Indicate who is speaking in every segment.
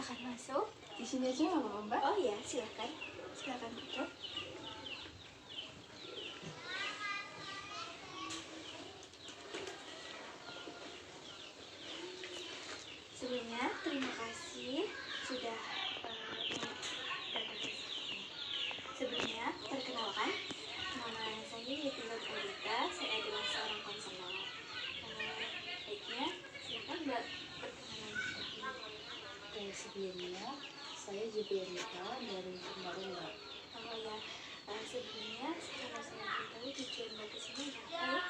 Speaker 1: Silakan masuk.
Speaker 2: Di sini aja nggak apa-apa, Mbak?
Speaker 1: Oh iya, silakan. Silakan duduk. Sebelumnya terima kasih sudah datang ke sini. Sebelumnya perkenalkan, nama saya Yeti Nurhadita. Saya adalah seorang konselor. Baiknya silakan Mbak perkenalan.
Speaker 2: Sebelumnya saya Jubianita dari Kemarin, Mbak.
Speaker 1: Oh ya, sebelumnya kalau saya beritahu tujuan Mbak kesini apa ya?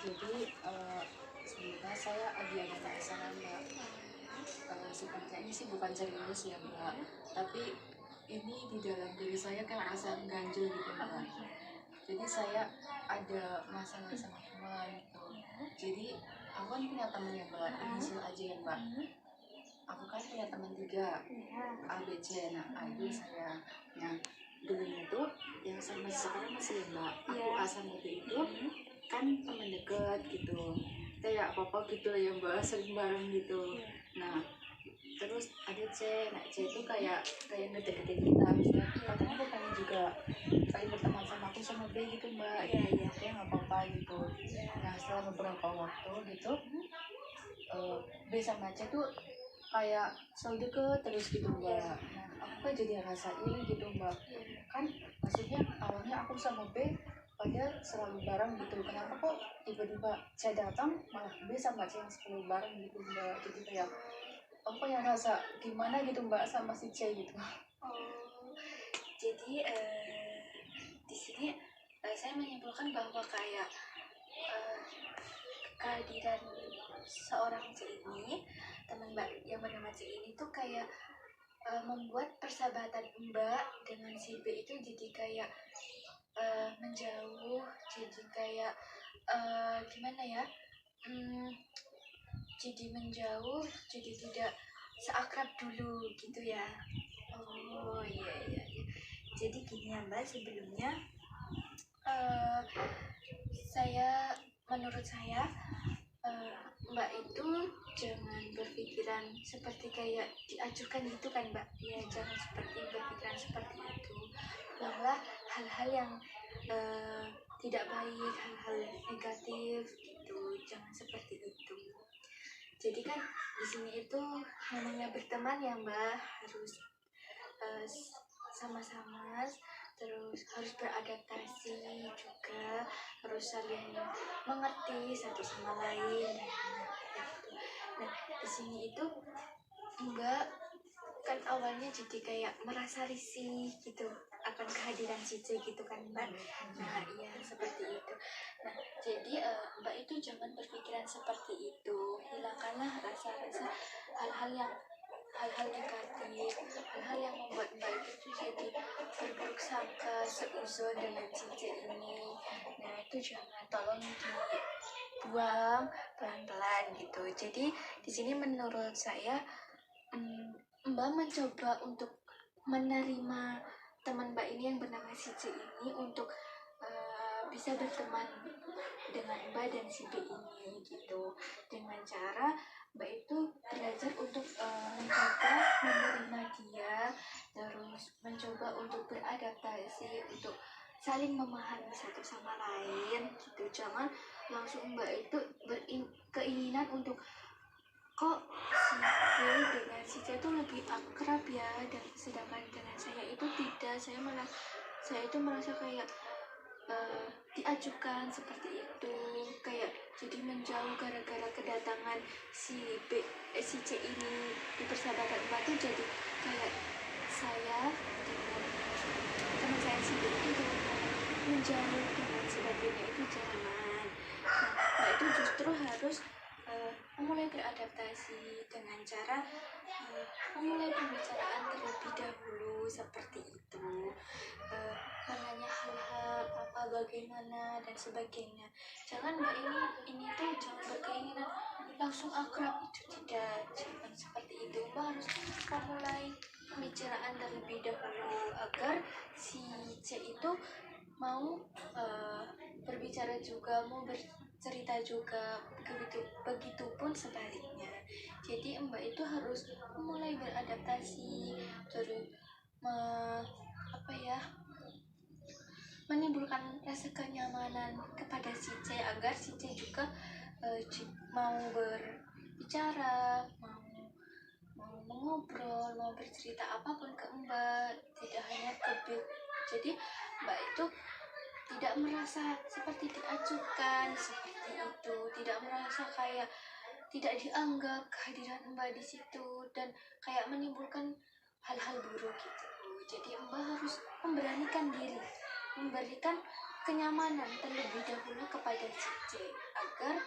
Speaker 2: Jadi sebenarnya saya Adiana Naisana, Mbak. Sebenarnya ini sih bukan serius ya, Mbak. Tapi ini di dalam diri saya kayak rasa ganjel gitu, Mbak. Jadi saya ada masalah sama teman gitu. Jadi aku kan punya teman ya, Mbak. Inisial aja ya, Mbak. Aku kan punya teman 3, A, B, C. Nah, A itu saya. Nah, dulunya tuh yang sama sekarang masih ya, Mbak. Aku A sama B itu kan teman dekat gitu. Kayak apa-apa gitu lah ya, Mbak, sering bareng gitu. Nah, terus ada C. Nah, C itu kayak ngedeket-ngeketin kita. Misalnya katanya aku pengen juga pengen berteman sama aku sama B gitu, Mbak. Kayak nggak apa-apa gitu. Nah, setelah beberapa waktu gitu, B sama C tuh kayak selalu deket terus gitu, Mbak. Nah, aku kan jadi ngerasa iri gitu, Mbak. Kan maksudnya awalnya aku sama B pada selalu bareng gitu. Kenapa kok tiba-tiba C datang malah B sama C yang selalu bareng gitu, Mbak. Jadi kayak aku kayak ngerasa gimana gitu, Mbak, sama si C gitu.
Speaker 1: Oh, jadi di sini saya menyimpulkan bahwa kayak kehadiran seorang C ini, teman Mbak yang bernama C ini tuh kayak membuat persahabatan Mbak dengan si B itu jadi kayak menjauh, jadi kayak gimana ya? Jadi menjauh, jadi tidak seakrab dulu gitu ya. Oh iya. Jadi gini ya Mbak, sebelumnya menurut saya Mbak itu jangan berpikiran seperti kayak diajukan gitu kan Mbak. Ya jangan berpikiran seperti itu, bahwa hal-hal yang tidak baik, hal-hal negatif gitu, jangan seperti itu. Jadi kan di sini itu namanya berteman ya Mbak, harus sama-sama, terus harus beradaptasi juga, harus saling mengerti satu sama lain. Nah, di sini itu Mbak kan awalnya jadi kayak merasa risih gitu akan kehadiran si C gitu kan Mbak. Nah iya seperti itu. Nah jadi Mbak itu jangan berpikiran seperti itu, hilangkanlah rasa-rasa hal-hal negatif, hal-hal yang membuat Mbak itu jadi berburuk sangka, seuzon dengan si C ini. Nah itu jangan, tolong dibuang pelan-pelan gitu. Jadi di sini menurut saya Mbak mencoba untuk menerima teman Mbak ini yang bernama si C ini untuk bisa berteman dengan Mbak dan si B ini gitu, dengan cara Mbak itu belajar untuk mencoba menerima dia, terus mencoba untuk beradaptasi, untuk saling memahami satu sama lain gitu. Jangan langsung Mbak itu keinginan untuk kok si B dengan si C itu lebih akrab ya, dan sedangkan dengan saya itu tidak. Saya itu merasa kayak diajukan seperti itu, kayak jadi menjauh gara-gara kedatangan si C ini di persahabatan Mbak tuh. Jadi kayak saya dengan teman saya si B itu menjauh dengan sebagainya, itu jangan. Nah Mbak itu justru harus memulai beradaptasi dengan cara memulai pembicaraan terlebih dahulu seperti itu, menanya hal-hal apa bagaimana dan sebagainya. Jangan Mbak ini tuh jangan berkeinginan langsung akrab, itu tidak, jangan seperti itu. Mbak harus memulai pembicaraan terlebih dahulu agar si C itu mau berbicara juga, mau bercerita juga, begitupun sebaliknya. Jadi Mbak itu harus mulai beradaptasi, terus apa ya, menimbulkan rasa kenyamanan kepada si C agar si C juga mau berbicara, mau mengobrol, mau bercerita apapun ke Mbak, tidak hanya ke B. Jadi Mbak itu tidak merasa seperti diacuhkan seperti itu, tidak merasa kayak tidak dianggap kehadiran Mbak di situ, dan kayak menimbulkan hal-hal buruk gitu. Jadi Mbak harus memberanikan diri, memberikan kenyamanan terlebih dahulu kepada si C agar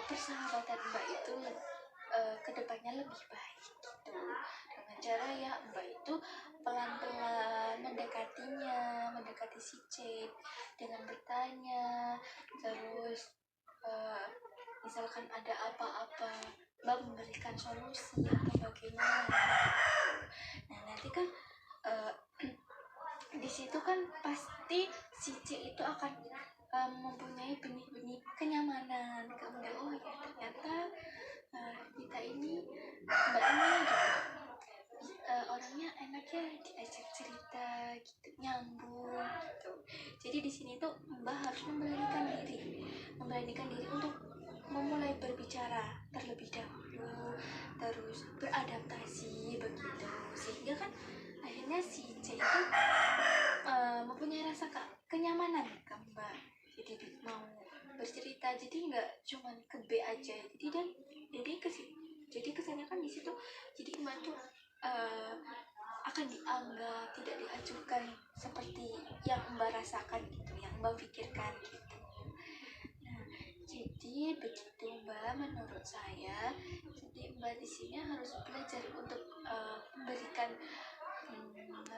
Speaker 1: persahabatan Mbak itu kedepannya lebih baik gitu. Dengan cara ya Mbak itu pelan-pelan mendekati si C dengan bertanya, terus misalkan ada apa-apa Mbak memberikan solusi atau bagaimana. Nah nanti kan di situ kan pasti si C itu akan mempunyai benih-benih kenyamanan, kemudian oh ya ternyata kita ini Mbak ini gitu, orangnya enaknya diajak cerita gitu, nyambung gitu. Jadi di sini tuh Mbak harus memberanikan diri untuk memulai berbicara terlebih dahulu, terus beradaptasi begitu, sehingga kan akhirnya si C itu mempunyai rasa kenyamanan ke Mbak. Jadi mau bercerita, jadi nggak cuma ke B aja, jadi kesannya kan di situ jadi Mbak tuh akan dianggap, tidak diajukan seperti yang Mbak rasakan gitu, yang Mbak pikirkan gitu. Nah, jadi begitu Mbak menurut saya. Jadi Mbak di sini harus belajar untuk memberikan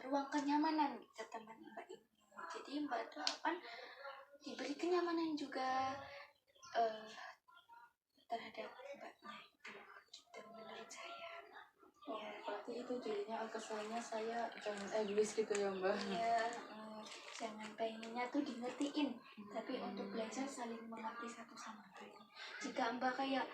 Speaker 1: ruang kenyamanan ke teman Mbak ini. Jadi Mbak itu akan diberi kenyamanan juga terhadap Mbaknya itu, gitu menurut saya.
Speaker 2: Oh, berarti itu jadinya kesannya saya jangan egois gitu ya Mbak.
Speaker 1: Iya, jangan pengennya tuh dingertiin, tapi untuk belajar saling mengerti satu sama lain. Jika Mbak kayak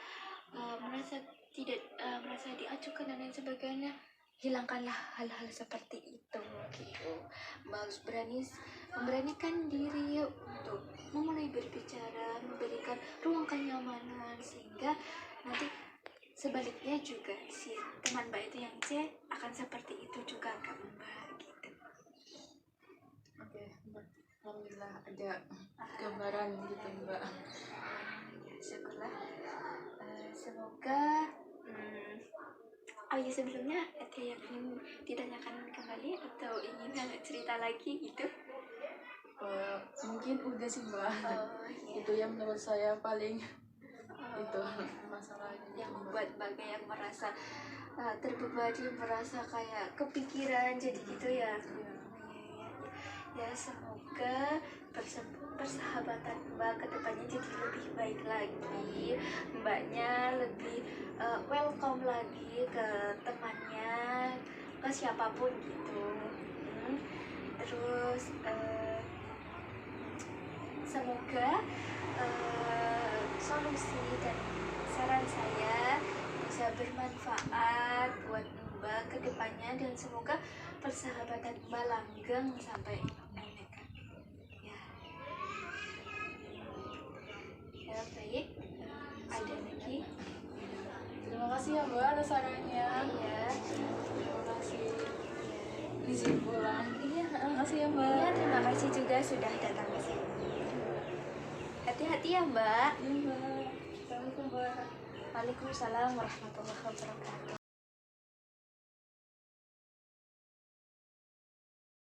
Speaker 1: merasa tidak merasa diacuhkan dan lain sebagainya, hilangkanlah hal-hal seperti itu gitu. Mbak harus memberanikan diri untuk memulai berbicara, memberikan ruang kenyamanan, sehingga nanti sebaliknya juga si teman Mbak itu yang C akan seperti itu juga ke Mbak gitu.
Speaker 2: Oke, Mbak. Alhamdulillah ada gambaran gitu Mbak.
Speaker 1: Ya, syukurlah. Semoga oh ya, sebelumnya ada yang ingin ditanyakan kembali atau ingin cerita lagi gitu?
Speaker 2: Mungkin udah sih Mbak.
Speaker 1: Iya.
Speaker 2: Itu yang menurut saya paling itu masalahnya
Speaker 1: yang
Speaker 2: gitu, Mbak.
Speaker 1: membuat Mbak kayak merasa terbebani, merasa kayak kepikiran jadi gitu ya. Ya, semoga persahabatan Mbak kedepannya jadi lebih baik lagi, Mbaknya lebih welcome lagi ke temannya, ke siapapun gitu. Terus semoga solusi dan saran saya bisa bermanfaat buat Mbak ke depannya, dan semoga persahabatan Mbak langgeng sampai akhir. Ya baik, ada lagi?
Speaker 2: Terima kasih ya Mbak atas sarannya.
Speaker 1: Iya.
Speaker 2: Terima kasih. Izin pulang.
Speaker 1: Iya,
Speaker 2: Terima kasih ya Mbak.
Speaker 1: iya, terima kasih juga sudah datang ke sini. Hati-hati ya Mbak.
Speaker 2: Iya Mbak. Assalamualaikum Mbak.
Speaker 1: Waalaikumsalam warahmatullahi wabarakatuh.